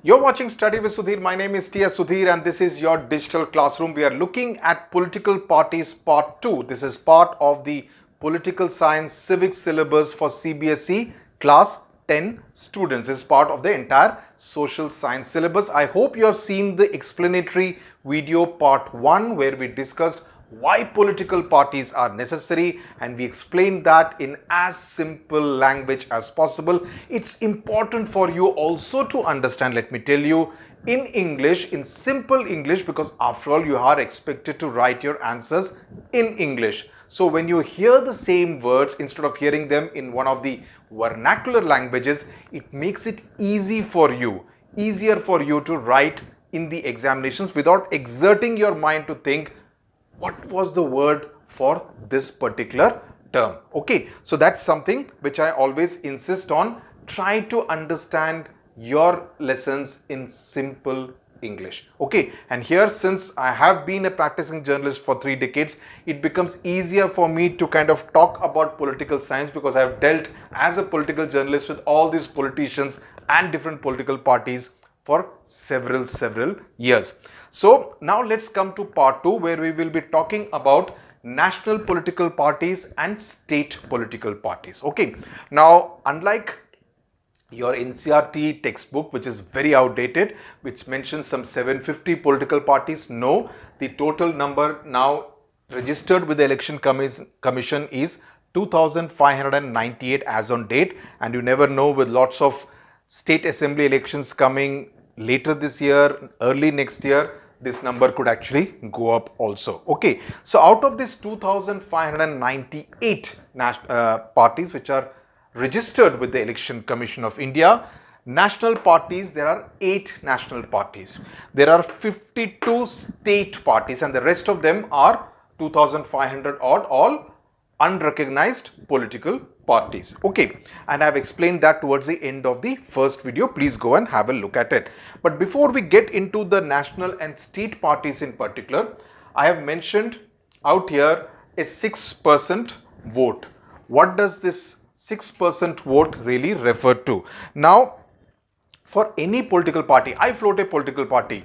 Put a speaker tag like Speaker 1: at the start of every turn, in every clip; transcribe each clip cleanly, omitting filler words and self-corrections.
Speaker 1: You're watching Study with Sudhir. My name is Sudhir and this is your digital classroom. We are looking at political parties part 2. This is part of the political science civics syllabus for CBSE class 10 students. This is part of the entire social science syllabus. I hope you have seen the explanatory video part 1 where we discussed why political parties are necessary and we explained that in as simple language as possible. It's important for you also to understand, let me tell you, in English, in simple English, because after all you are expected to write your answers in English. So when you hear the same words, instead of hearing them in one of the vernacular languages, it makes it easier for you to write in the examinations without exerting your mind to think what was the word for this particular term. Okay, so that's something which I always insist on. Try to understand your lessons in simple English. Okay, and here, since I have been a practicing journalist for 3 decades, it becomes easier for me to kind of talk about political science because I have dealt as a political journalist with all these politicians and different political parties for several years. So now let's come to part 2 where we will be talking about national political parties and state political parties. Okay, now unlike your NCERT textbook, which is very outdated, which mentions some 750 political parties, no, the total number now registered with the Election Commission is 2598 as on date, and you never know, with lots of state assembly elections coming later this year, early next year, this number could actually go up also. Okay, so out of this 2598 parties which are registered with the Election Commission of India, national parties, there are 8 national parties. There are 52 state parties and the rest of them are 2500 odd, all unrecognized political parties. Okay, and I have explained that towards the end of the first video. Please go and have a look at it. But before we get into the national and state parties in particular, I have mentioned out here a 6% vote. What does this 6% vote really refer to? Now, for any political party, I float a political party.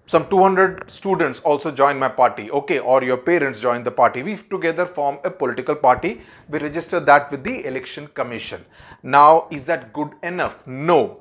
Speaker 1: Some 200 students also join my party, okay, or your parents join the party. We together form a political party. We register that with the Election Commission. Now, is that good enough? No.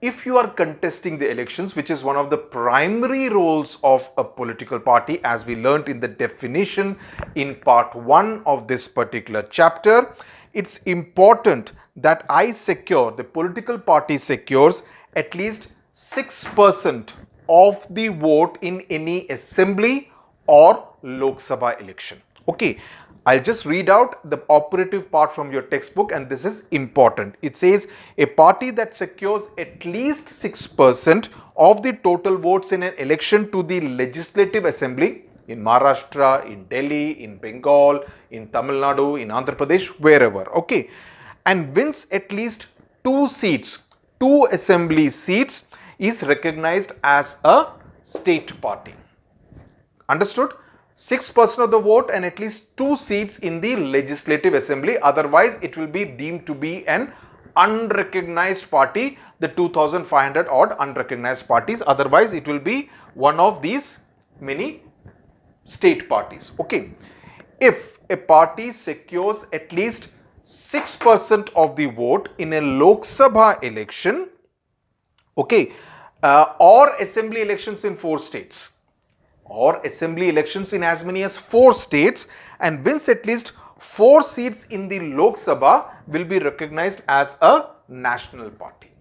Speaker 1: If you are contesting the elections, which is one of the primary roles of a political party, as we learnt in the definition in part 1 of this particular chapter, it's important that the political party secures at least 6% of the vote in any assembly or Lok Sabha election. Okay, I'll just read out the operative part from your textbook, and this is important. It says a party that secures at least 6% of the total votes in an election to the legislative assembly in Maharashtra, in Delhi, in Bengal, in Tamil Nadu, in Andhra Pradesh, wherever, okay, and wins at least 2 seats, 2 assembly seats, is recognized as a state party. Understood? 6% of the vote and at least 2 seats in the legislative assembly. Otherwise, it will be deemed to be an unrecognized party, the 2500 odd unrecognized parties. Otherwise, it will be one of these many state parties. Okay. If a party secures at least 6% of the vote in a Lok Sabha election, okay, or assembly elections in 4 states, or assembly elections in as many as 4 states, and wins at least 4 seats in the Lok Sabha, will be recognized as a national party.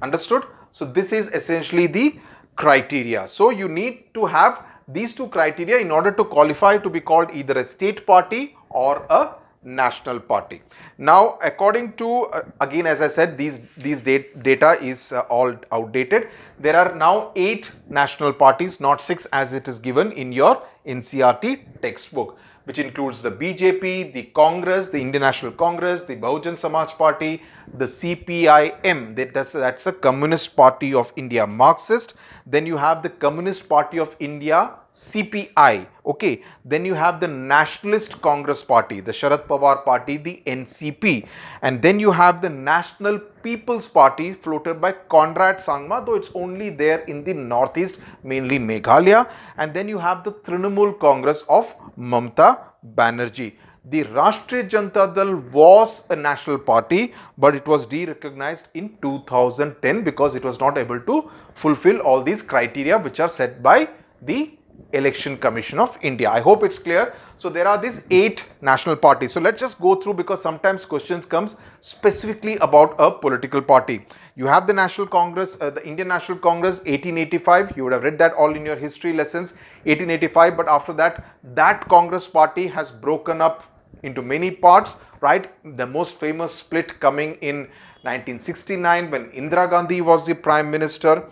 Speaker 1: Understood? So this is essentially the criteria. So you need to have these 2 criteria in order to qualify to be called either a state party or a national party. Now, according to again, as I said, these data is all outdated. There are now 8 national parties, not 6 as it is given in your NCERT textbook, which includes the BJP, the Congress, the Indian National Congress, the Bhajan Samaj Party, the CPIM, that's the Communist Party of India, Marxist. Then you have the Communist Party of India, CPI, okay. Then you have the Nationalist Congress Party, the Sharad Pawar Party, the NCP. And then you have the National People's Party floated by Conrad Sangma, though it's only there in the northeast, mainly Meghalaya. And then you have the Trinamool Congress of Mamata Banerjee. The Rashtriya Janta Dal was a national party, but it was de-recognized in 2010 because it was not able to fulfill all these criteria which are set by the Election Commission of India. I hope it's clear. So there are these 8 national parties. So let's just go through, because sometimes questions comes specifically about a political party. You have the National Congress, the Indian National Congress, 1885. You would have read that all in your history lessons, 1885. But after that, that Congress party has broken up into many parts, right? The most famous split coming in 1969 when Indira Gandhi was the Prime Minister.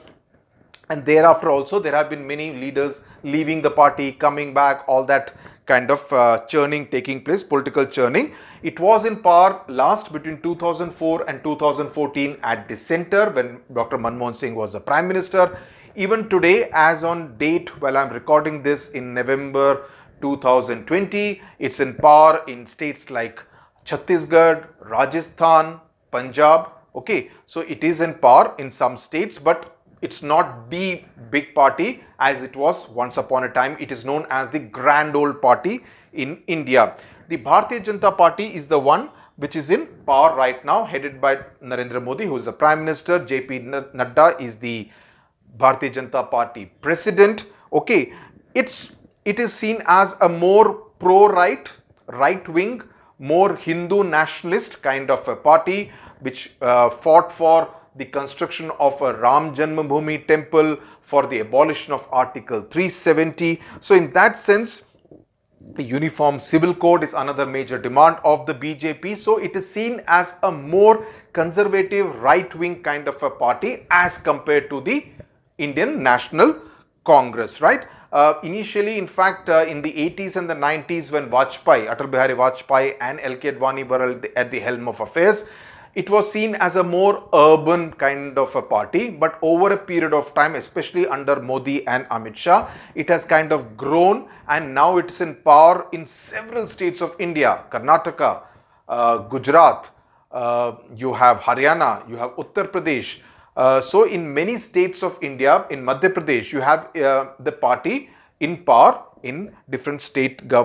Speaker 1: And thereafter also there have been many leaders leaving the party, coming back, all that kind of churning taking place, political churning. It was in power last between 2004 and 2014 at the center when Dr. Manmohan Singh was the Prime Minister. Even today, as on date while I'm recording this in November 2020, it's in power in states like Chhattisgarh, Rajasthan, Punjab. Okay, so it is in power in some states, but it's not the big party as it was once upon a time. It is known as the grand old party in India. The Bharti Janta Party is the one which is in power right now, headed by Narendra Modi, who is the Prime Minister. JP Nadda is the Bharti Janta Party President. Okay, it is seen as a more pro-right, right-wing, more Hindu nationalist kind of a party which fought for the construction of a Ram Janmabhoomi temple, for the abolition of Article 370. So in that sense, the Uniform Civil Code is another major demand of the BJP. So it is seen as a more conservative right-wing kind of a party as compared to the Indian National Congress, right? Initially, in fact, in the 80s and the 90s when Vajpayee, Atal Bihari Vajpayee and LK Advani were at the helm of affairs, it was seen as a more urban kind of a party, but over a period of time, especially under Modi and Amit Shah, it has kind of grown and now it's in power in several states of India, Karnataka, Gujarat, you have Haryana, you have Uttar Pradesh. So in many states of India, in Madhya Pradesh, you have the party in power in different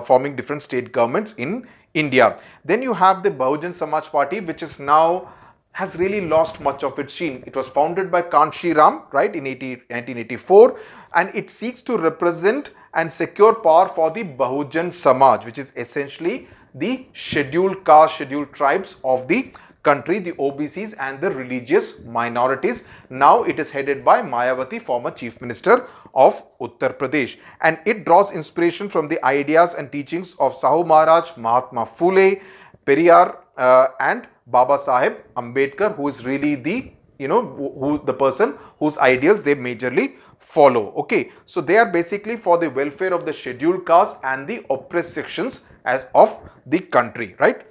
Speaker 1: forming different state governments in India. Then you have the Bhajan Samaj Party, which is now has really lost much of its sheen. It was founded by Kanshi Ram, right, in 1984, and it seeks to represent and secure power for the Bhajan Samaj, which is essentially the scheduled caste, scheduled tribes of the country, the OBCs and the religious minorities. Now it is headed by Mayawati, former Chief Minister of Uttar Pradesh, and it draws inspiration from the ideas and teachings of Sahu Maharaj, Mahatma Phule, Periyar and Baba Saheb Ambedkar, who is really the the person whose ideals they majorly follow. Okay, so they are basically for the welfare of the scheduled caste and the oppressed sections as of the country, right?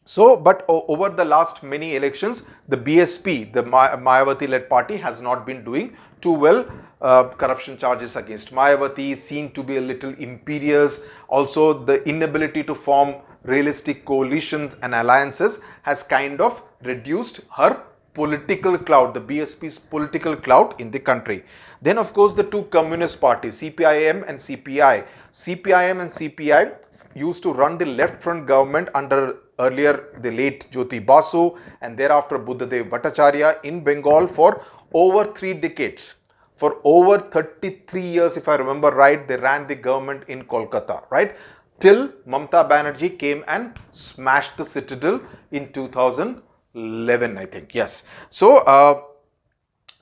Speaker 1: So, but over the last many elections, the BSP, the Mayawati-led party, has not been doing too well. Corruption charges against Mayawati seem to be a little imperious. Also, the inability to form realistic coalitions and alliances has kind of reduced her political clout, the BSP's political clout in the country. Then, of course, the two communist parties, CPIM and CPI. CPIM and CPI used to run the left front government under earlier the late Jyoti Basu and thereafter Buddhadev Bhattacharya in Bengal for over 3 decades. For over 33 years, if I remember right, they ran the government in Kolkata, right? Till Mamata Banerjee came and smashed the citadel in 2011, I think. Yes. So,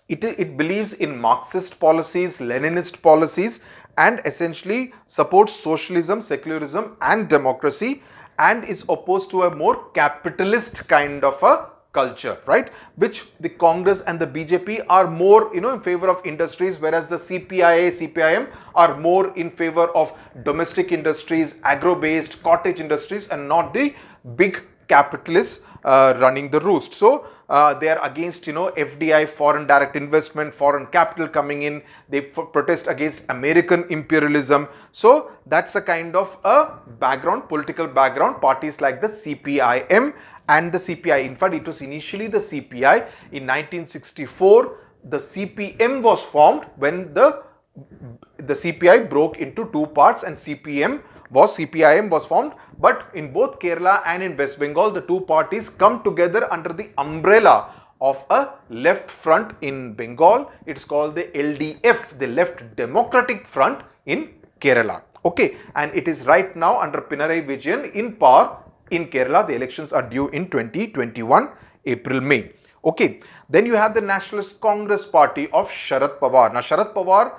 Speaker 1: it believes in Marxist policies, Leninist policies, and essentially supports socialism, secularism and democracy, and is opposed to a more capitalist kind of a culture, right? Which the Congress and the BJP are more, in favor of industries, whereas the CPIA, CPIM are more in favor of domestic industries, agro-based, cottage industries, and not the big capitalists running the roost. So they are against, FDI, foreign direct investment, foreign capital coming in. They protest against American imperialism. So that's a kind of a background, political background. Parties like the CPIM and the CPI. In fact, it was initially the CPI. In 1964, the CPM was formed when the CPI broke into two parts, and CPIM was formed. But in both Kerala and in West Bengal, the two parties come together under the umbrella of a left front in Bengal. It's called the LDF, the Left Democratic Front in Kerala. Okay, and it is right now under Pinarayi Vijayan in power in Kerala. The elections are due in 2021, April-May. Okay, then you have the Nationalist Congress Party of Sharad Pawar. Now, Sharad Pawar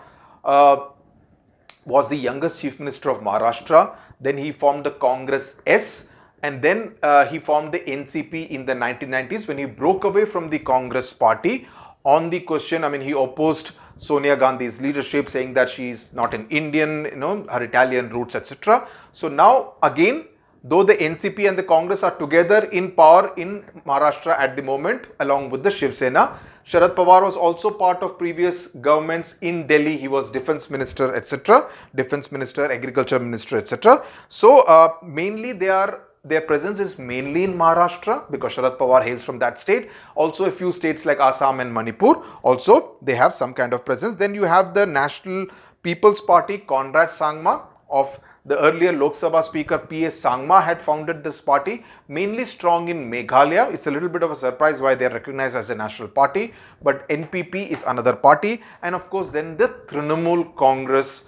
Speaker 1: was the youngest chief minister of Maharashtra. Then he formed the Congress S, and then he formed the NCP in the 1990s when he broke away from the Congress party on the question. I mean, he opposed Sonia Gandhi's leadership, saying that she is not an Indian, her Italian roots, etc. So now again, though the NCP and the Congress are together in power in Maharashtra at the moment, along with the Shiv Sena, Sharad Pawar was also part of previous governments in Delhi. He was defense minister, etc., defense minister, agriculture minister, etc. So mainly their presence is mainly in Maharashtra because Sharad Pawar hails from that state. Also a few states like Assam and Manipur, also they have some kind of presence. Then you have the National People's Party. Conrad Sangma, of the earlier Lok Sabha Speaker P.S. Sangma, had founded this party, mainly strong in Meghalaya. It's a little bit of a surprise why they are recognized as a national party, but NPP is another party. And of course then the Trinamool Congress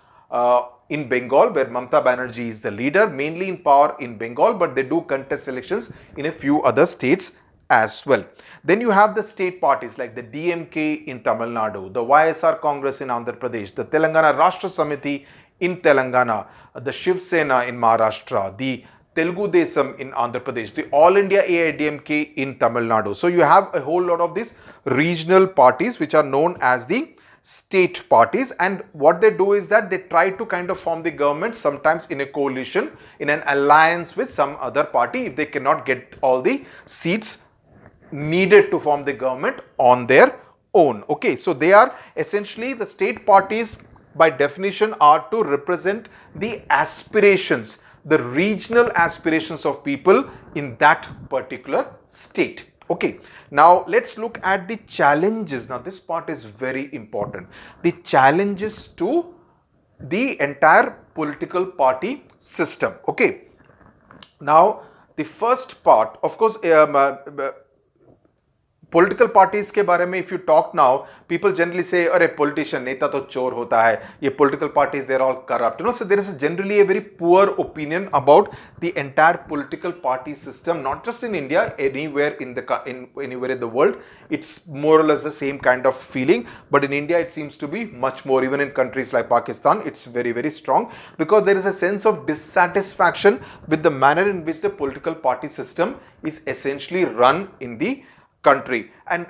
Speaker 1: in Bengal, where Mamata Banerjee is the leader, mainly in power in Bengal, but they do contest elections in a few other states as well. Then you have the state parties like the DMK in Tamil Nadu, the YSR Congress in Andhra Pradesh, the Telangana Rashtra Samiti in Telangana, the Shiv Sena in Maharashtra, the Telugu Desam in Andhra Pradesh, the All India AIDMK in Tamil Nadu. So you have a whole lot of these regional parties which are known as the state parties, and what they do is that they try to kind of form the government, sometimes in a coalition, in an alliance with some other party if they cannot get all the seats needed to form the government on their own. Okay, so they are essentially, the state parties by definition are to represent the aspirations, the regional aspirations of people in that particular state. Okay, now let's look at the challenges. Now this part is very important. The challenges to the entire political party system. Okay, now the first part, of course, political parties के बारे में if you talk now, people generally say, अरे politician नेता तो चोर होता है, ये political parties they're all corrupt. So there is generally a very poor opinion about the entire political party system, not just in India, anywhere in the world. It's more or less the same kind of feeling, but in India it seems to be much more. Even in countries like Pakistan, it's very, very strong because there is a sense of dissatisfaction with the manner in which the political party system is essentially run in the country. And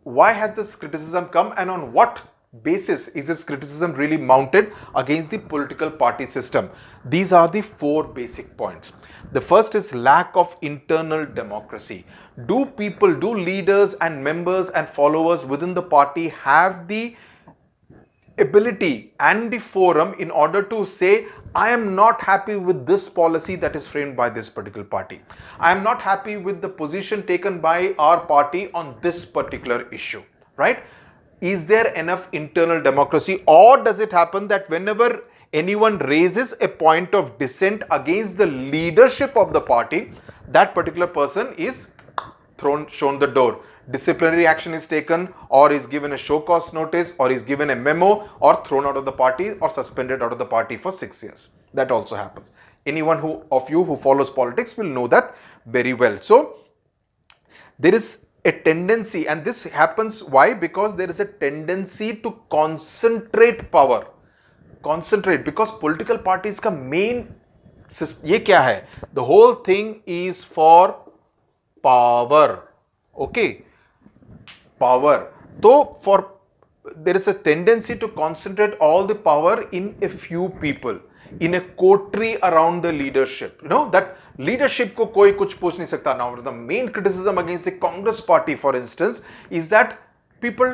Speaker 1: why has this criticism come, and on what basis is this criticism really mounted against the political party system? These are the four basic points. The first is lack of internal democracy. Do leaders and members and followers within the party have the ability and the forum in order to say, I am not happy with this policy that is framed by this particular party. I am not happy with the position taken by our party on this particular issue, right? Is there enough internal democracy, or does it happen that whenever anyone raises a point of dissent against the leadership of the party, that particular person is shown the door? Disciplinary action is taken, or is given a show cause notice, or is given a memo, or thrown out of the party, or suspended out of the party for 6 years. That also happens. Anyone of you who follows politics will know that very well. So there is a tendency, and this happens why? Because there is a tendency to concentrate power. Concentrate, because political parties ka main ye kya hai? The whole thing is for power. Okay, power. So there is a tendency to concentrate all the power in a few people, in a coterie around the leadership. That leadership को कोई कुछ पूछ नहीं सकता. Now the main criticism against the Congress party, for instance, is that people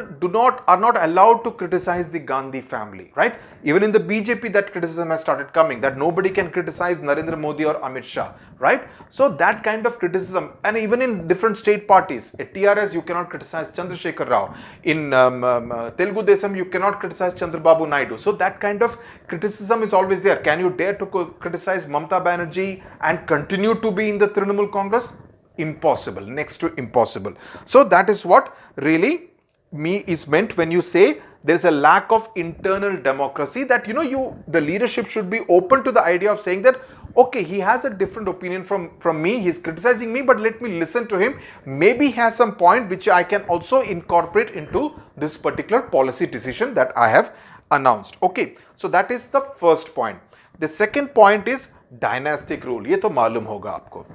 Speaker 1: are not allowed to criticize the Gandhi family, right? Even in the BJP, that criticism has started coming, that nobody can criticize Narendra Modi or Amit Shah, right? So that kind of criticism, and even in different state parties, at TRS you cannot criticize Chandrasekhar Rao, in Telugu Desam you cannot criticize Chandrababu Naidu. So that kind of criticism is always there. Can you dare to criticize Mamata Banerjee and continue to be in the Trinamool Congress? Impossible, next to impossible. So that is what really is meant when you say there's a lack of internal democracy, that the leadership should be open to the idea of saying that, okay, he has a different opinion from me, he's criticizing me, but let me listen to him, maybe he has some point which I can also incorporate into this particular policy decision that I have announced. Okay, so that is the first point. The second point is dynastic rule. ये तो मालूम होगा आपको,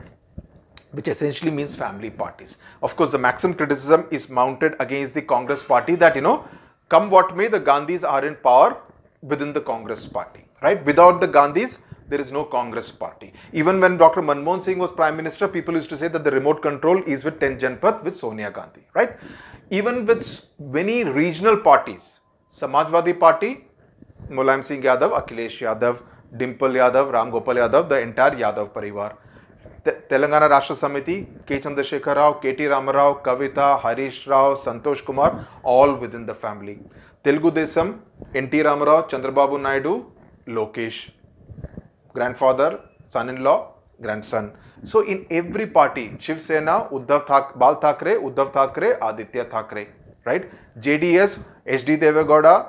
Speaker 1: which essentially means family parties. Of course, the maximum criticism is mounted against the Congress party that, come what may, the Gandhis are in power within the Congress party, right? Without the Gandhis, there is no Congress party. Even when Dr. Manmohan Singh was Prime Minister, people used to say that the remote control is with 10 Janpath with Sonia Gandhi, right? Even with many regional parties, Samajwadi Party, Mulayam Singh Yadav, Akhilesh Yadav, Dimple Yadav, Ram Gopal Yadav, the entire Yadav Parivar. Telangana Rashtra Samiti, K. Chandrasekhar Rao, K. T. Ramarao, Kavita, Harish Rao, Santosh Kumar, all within the family. Telugu Desam, N. T. Ramarao, Chandrababu Naidu, Lokesh, grandfather, son-in-law, grandson. So in every party, Shiv Sena, Bal Thackeray, Uddhav Thackeray, Aditya Thackeray, right? JDS, H.D. Devegowda,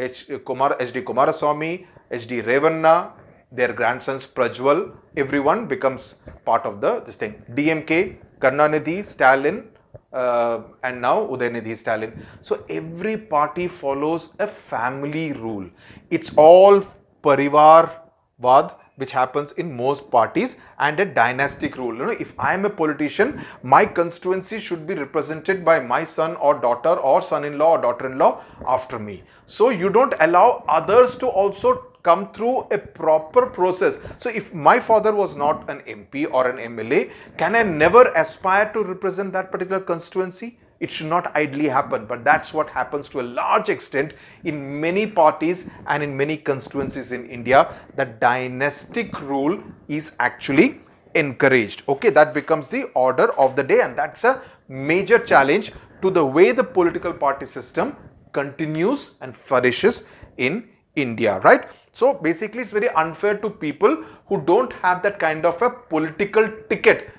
Speaker 1: H.D. Kumaraswamy, H.D. Revanna, their grandsons Prajwal, everyone becomes part of this thing. DMK, Karnanidhi, Stalin, and now Udayanidhi Stalin. So every party follows a family rule. It's all Parivarvad, which happens in most parties, and a dynastic rule. If I am a politician, my constituency should be represented by my son or daughter or son-in-law or daughter-in-law after me. So you don't allow others to also come through a proper process. So if my father was not an MP or an MLA, can I never aspire to represent that particular constituency? It should not idly happen, but that's what happens to a large extent in many parties and in many constituencies in India. That dynastic rule is actually encouraged. Okay, that becomes the order of the day, and that's a major challenge to the way the political party system continues and flourishes in India, right? So basically it's very unfair to people who don't have that kind of a political ticket.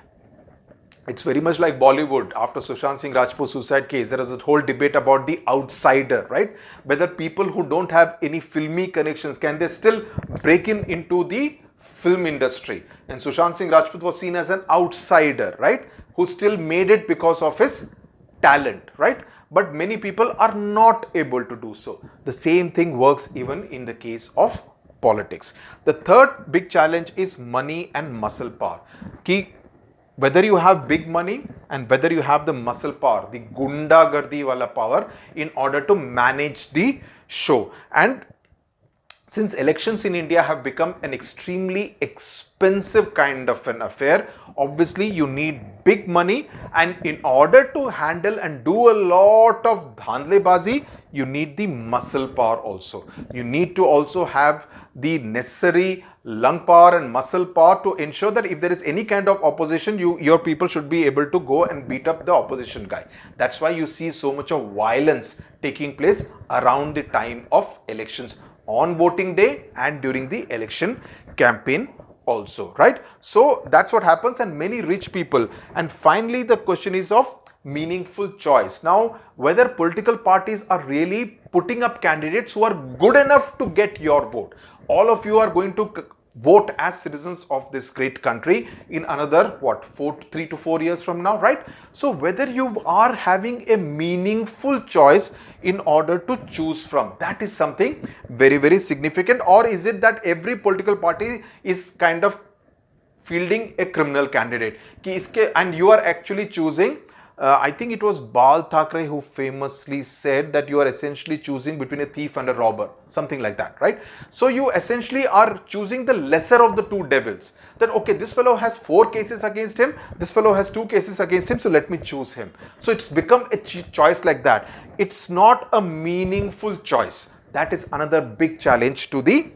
Speaker 1: It's very much like Bollywood. After Sushant Singh Rajput suicide case, there was a whole debate about the outsider, right? Whether people who don't have any filmy connections, can they still break into the film industry? And Sushant Singh Rajput was seen as an outsider, right? Who still made it because of his talent, right? But many people are not able to do so. The same thing works even in the case of politics. The third big challenge is money and muscle power. Whether you have big money and whether you have the muscle power, the gundagardi wala power, in order to manage the show. And since elections in India have become an extremely expensive kind of an affair, obviously you need big money, and in order to handle and do a lot of dhandlebazi, you need the muscle power also. You need to also have the necessary lung power and muscle power to ensure that if there is any kind of opposition, your people should be able to go and beat up the opposition guy. That's why you see so much of violence taking place around the time of elections, on voting day and during the election campaign also, right? So that's what happens, and many rich people. And finally, the question is of meaningful choice. Now, whether political parties are really putting up candidates who are good enough to get your vote. All of you are going to vote as citizens of this great country in another 3 to 4 years from now, right? So whether you are having a meaningful choice in order to choose from, that is something very, very significant. Or is it that every political party is kind of fielding a criminal candidate, and you are actually choosing I think it was Bal Thackeray who famously said that you are essentially choosing between a thief and a robber, something like that, right? So you essentially are choosing the lesser of the two devils. That okay, this fellow has 4 cases against him, this fellow has 2 cases against him, so let me choose him. So it's become a choice like that. It's not a meaningful choice. That is another big challenge to the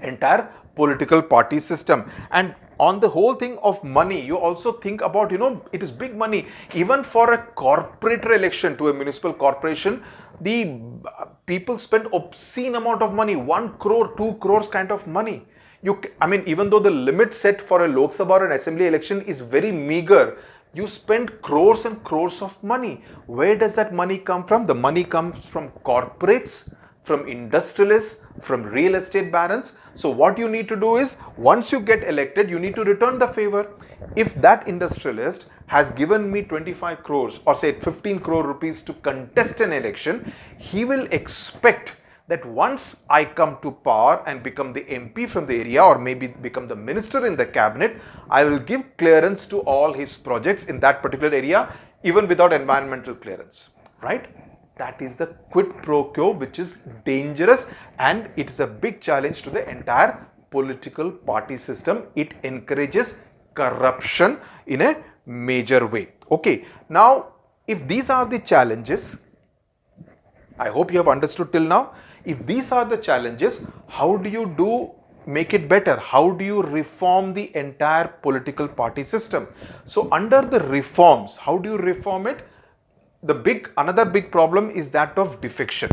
Speaker 1: entire political party system. And on the whole thing of money, you also think about, it is big money. Even for a corporate election to a municipal corporation, the people spend obscene amount of money, 1 crore, 2 crores kind of money. Even though the limit set for a Lok Sabha or an assembly election is very meager, you spend crores and crores of money. Where does that money come from? The money comes from corporates, from industrialists, from real estate barons. So what you need to do is, once you get elected, you need to return the favor. If that industrialist has given me 25 crores or say 15 crore rupees to contest an election, he will expect that once I come to power and become the MP from the area or maybe become the minister in the cabinet, I will give clearance to all his projects in that particular area, even without environmental clearance, right? That is the quid pro quo, which is dangerous, and it is a big challenge to the entire political party system. It encourages corruption in a major way. Okay, now if these are the challenges, I hope you have understood till now. If these are the challenges, how do you make it better? How do you reform the entire political party system? So under the reforms, how do you reform it? Another big problem is that of defection.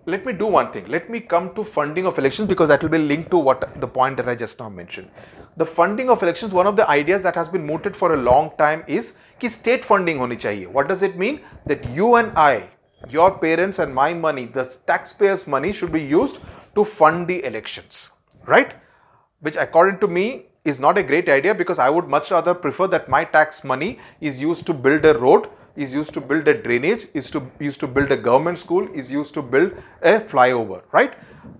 Speaker 1: Let me do one thing. Let me come to funding of elections, because that will be linked to the point that I just now mentioned. The funding of elections, one of the ideas that has been mooted for a long time is कि state funding honi chahiye. What does it mean? That you and I, your parents and my money, the taxpayers' money should be used to fund the elections, right? Which according to me is not a great idea, because I would much rather prefer that my tax money is used to build a road, is used to build a drainage, is used to build a government school, is used to build a flyover, right?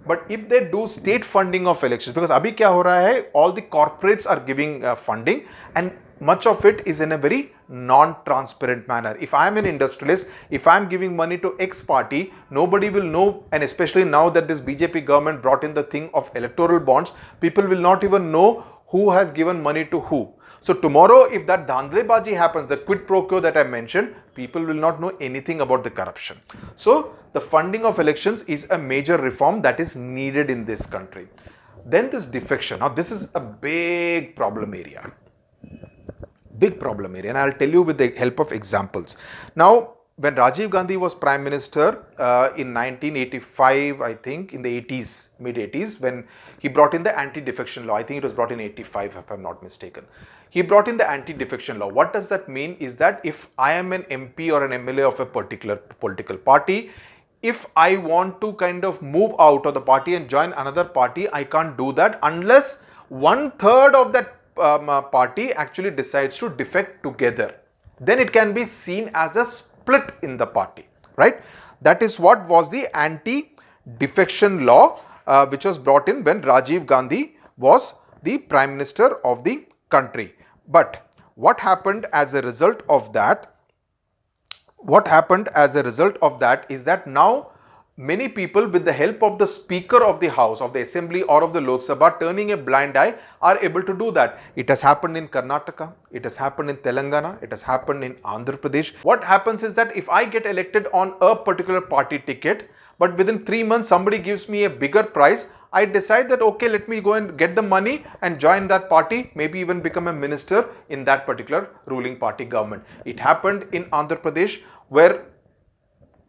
Speaker 1: But if they do state funding of elections, because abhi kya ho raha hai, all the corporates are giving funding, and much of it is in a very non-transparent manner. If I am an industrialist, if I am giving money to X party, nobody will know, and especially now that this BJP government brought in the thing of electoral bonds, people will not even know who has given money to who. So tomorrow, if that dandlebaji happens, the quid pro quo that I mentioned, people will not know anything about the corruption. So the funding of elections is a major reform that is needed in this country. Then this defection. Now this is a big problem area. Big problem area, and I'll tell you with the help of examples. Now, when Rajiv Gandhi was Prime Minister in 1985, I think, in the 80s, mid-80s, when he brought in the Anti-Defection Law, I think it was brought in 85 if I'm not mistaken. He brought in the Anti-Defection Law. What does that mean is that if I am an MP or an MLA of a particular political party, if I want to kind of move out of the party and join another party, I can't do that unless 1/3 of that party actually decides to defect together. Then it can be seen as a split in the party, right? That is what was the Anti-Defection Law, which was brought in when Rajiv Gandhi was the Prime Minister of the country. But what happened as a result of that? What happened as a result of that is that now many people, with the help of the Speaker of the House, of the Assembly or of the Lok Sabha, turning a blind eye, are able to do that. It has happened in Karnataka, it has happened in Telangana, it has happened in Andhra Pradesh. What happens is that if I get elected on a particular party ticket, but within 3 months somebody gives me a bigger price, I decide that okay, let me go and get the money and join that party, maybe even become a minister in that particular ruling party government. It happened in Andhra Pradesh, where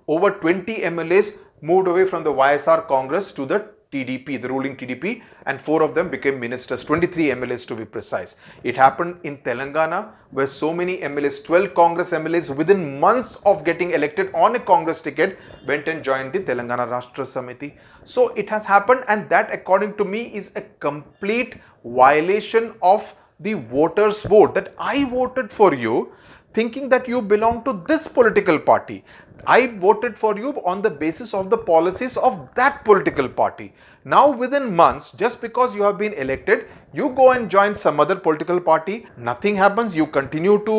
Speaker 1: over 20 MLAs moved away from the YSR Congress to the TDP, the ruling TDP, and 4 of them became ministers, 23 MLAs to be precise. It happened in Telangana, where so many MLAs, 12 Congress MLAs, within months of getting elected on a Congress ticket, went and joined the Telangana Rashtra Samiti. So it has happened, and that, according to me, is a complete violation of the voters' vote, that I voted for you. thinking that you belong to this political party. I voted for you on the basis of the policies of that political party. Now within months, just because you have been elected, you go and join some other political party, nothing happens, you continue to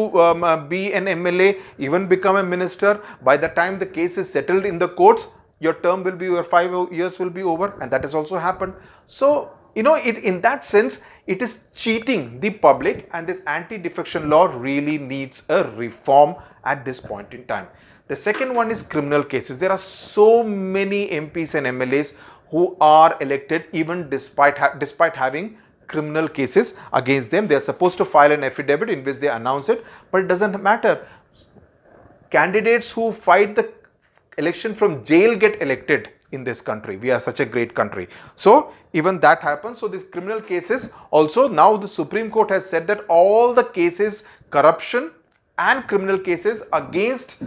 Speaker 1: be an MLA, even become a minister. By the time the case is settled in the courts, your term will be, your 5 years will be over, and that has also happened. So, in that sense, it is cheating the public, and this anti-defection law really needs a reform at this point in time. The second one is criminal cases. There are so many MPs and MLAs who are elected even despite having criminal cases against them. They are supposed to file an affidavit in which they announce it, but it doesn't matter. Candidates who fight the election from jail get elected in this country. We are such a great country. So even that happens. So these criminal cases also, now the Supreme Court has said that all the cases, corruption and criminal cases against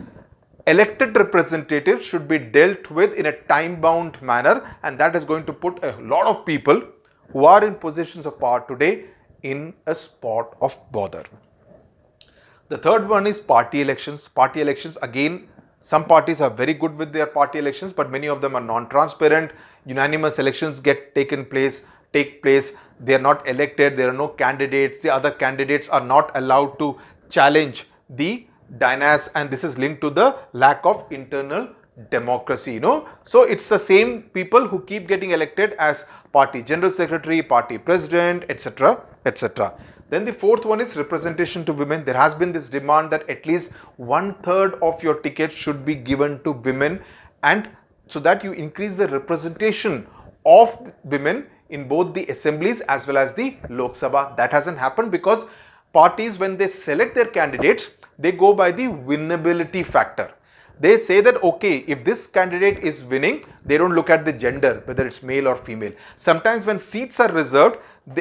Speaker 1: elected representatives should be dealt with in a time-bound manner, and that is going to put a lot of people who are in positions of power today in a spot of bother. The third one is party elections. Party elections, again, some parties are very good with their party elections, but many of them are non-transparent. Unanimous elections take place. They are not elected. There are no candidates. The other candidates are not allowed to challenge the dynasty, and this is linked to the lack of internal democracy. So it's the same people who keep getting elected as party general secretary, party president, etc., etc. Then the fourth one is representation to women. There has been this demand that at least 1/3 of your tickets should be given to women, and so that you increase the representation of women in both the assemblies as well as the Lok Sabha. That hasn't happened because parties, when they select their candidates, they go by the winnability factor. They say that, okay, if this candidate is winning, they don't look at the gender, whether it's male or female. Sometimes when seats are reserved,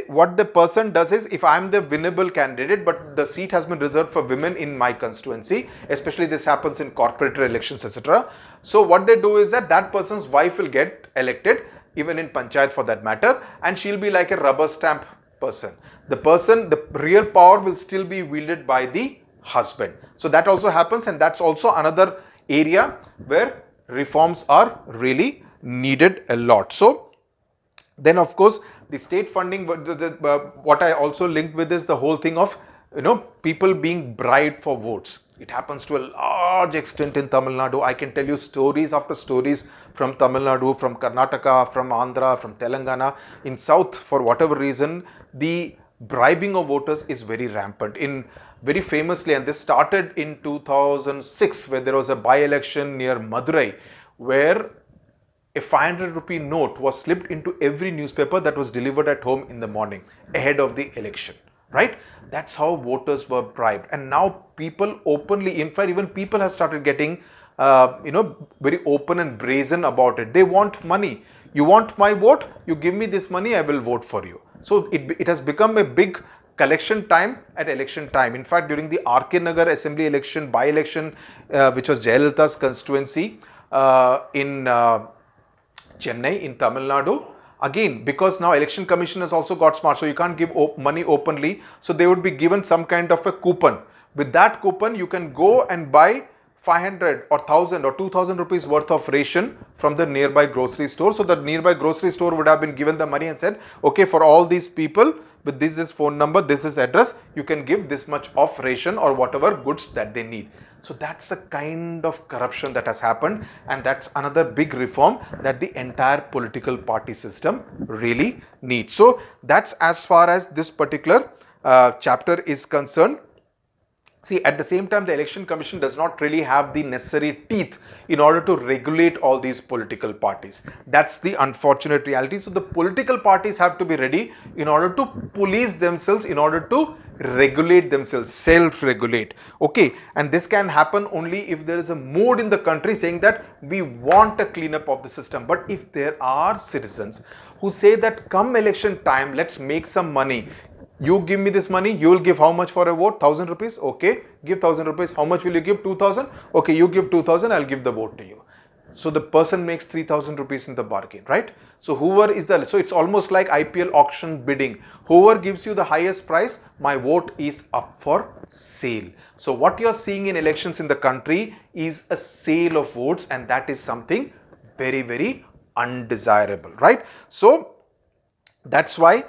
Speaker 1: what the person does is, if I'm the winnable candidate, but the seat has been reserved for women in my constituency, especially this happens in corporate elections, etc. So what they do is that person's wife will get elected, even in panchayat for that matter, and she'll be like a rubber stamp person. The real power will still be wielded by the husband. So that also happens, and that's also another area where reforms are really needed a lot. So then, of course, the state funding, what I also linked with is the whole thing of people being bribed for votes. It happens to a large extent in Tamil Nadu. I can tell you stories after stories from Tamil Nadu, from Karnataka, from Andhra, from Telangana. In South, for whatever reason, the bribing of voters is very rampant. Very famously, and this started in 2006, where there was a by-election near Madurai, where a 500 rupee note was slipped into every newspaper that was delivered at home in the morning ahead of the election, right? That's how voters were bribed. And now people openly, in fact, even people have started getting, very open and brazen about it. They want money. You want my vote? You give me this money, I will vote for you. So it has become a big collection time at election time. In fact, during the RK Nagar assembly election, by-election, which was Jayalalitha's constituency in Chennai in Tamil Nadu, again, because now election commission has also got smart, so you can't give money openly, so they would be given some kind of a coupon. With that coupon, you can go and buy 500 or 1000 or 2000 rupees worth of ration from the nearby grocery store. So the nearby grocery store would have been given the money and said, okay, for all these people, with this is phone number, this is address, you can give this much of ration or whatever goods that they need. So that's the kind of corruption that has happened, and that's another big reform that the entire political party system really needs. So that's as far as this particular chapter is concerned. See, at the same time, the election commission does not really have the necessary teeth in order to regulate all these political parties. That's the unfortunate reality. So the political parties have to be ready in order to police themselves, in order to regulate themselves, self-regulate. Okay, and this can happen only if there is a mood in the country saying that we want a cleanup of the system. But if there are citizens who say that come election time, let's make some money. You give me this money, you will give how much for a vote? 1000 rupees? Okay, give 1000 rupees. How much will you give? 2000? Okay, you give 2000, I'll give the vote to you. so the person makes 3,000 rupees in the bargain, right? So whoever is the, so it's almost like IPL auction bidding. Whoever gives you the highest price, my vote is up for sale. So what you're seeing in elections in the country is a sale of votes, and that is something very, very undesirable, right? So that's why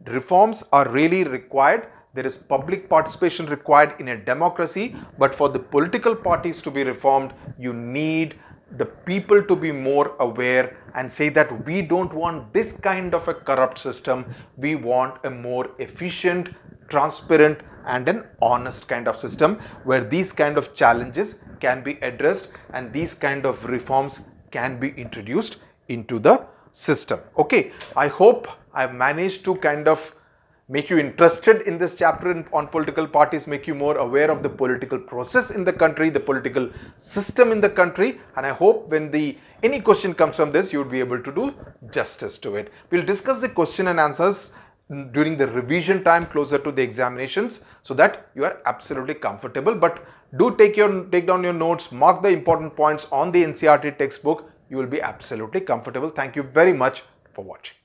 Speaker 1: reforms are really required. There is public participation required in a democracy, but for the political parties to be reformed, you need the people to be more aware and say that we don't want this kind of a corrupt system. We want a more efficient, transparent and an honest kind of system where these kind of challenges can be addressed and these kind of reforms can be introduced into the system. Okay, I hope I've managed to kind of make you interested in this chapter on political parties, make you more aware of the political process in the country, the political system in the country, and I hope when any question comes from this, you would be able to do justice to it. We'll discuss the question and answers during the revision time closer to the examinations so that you are absolutely comfortable. But do take down your notes, mark the important points on the NCERT textbook. You will be absolutely comfortable. Thank you very much for watching.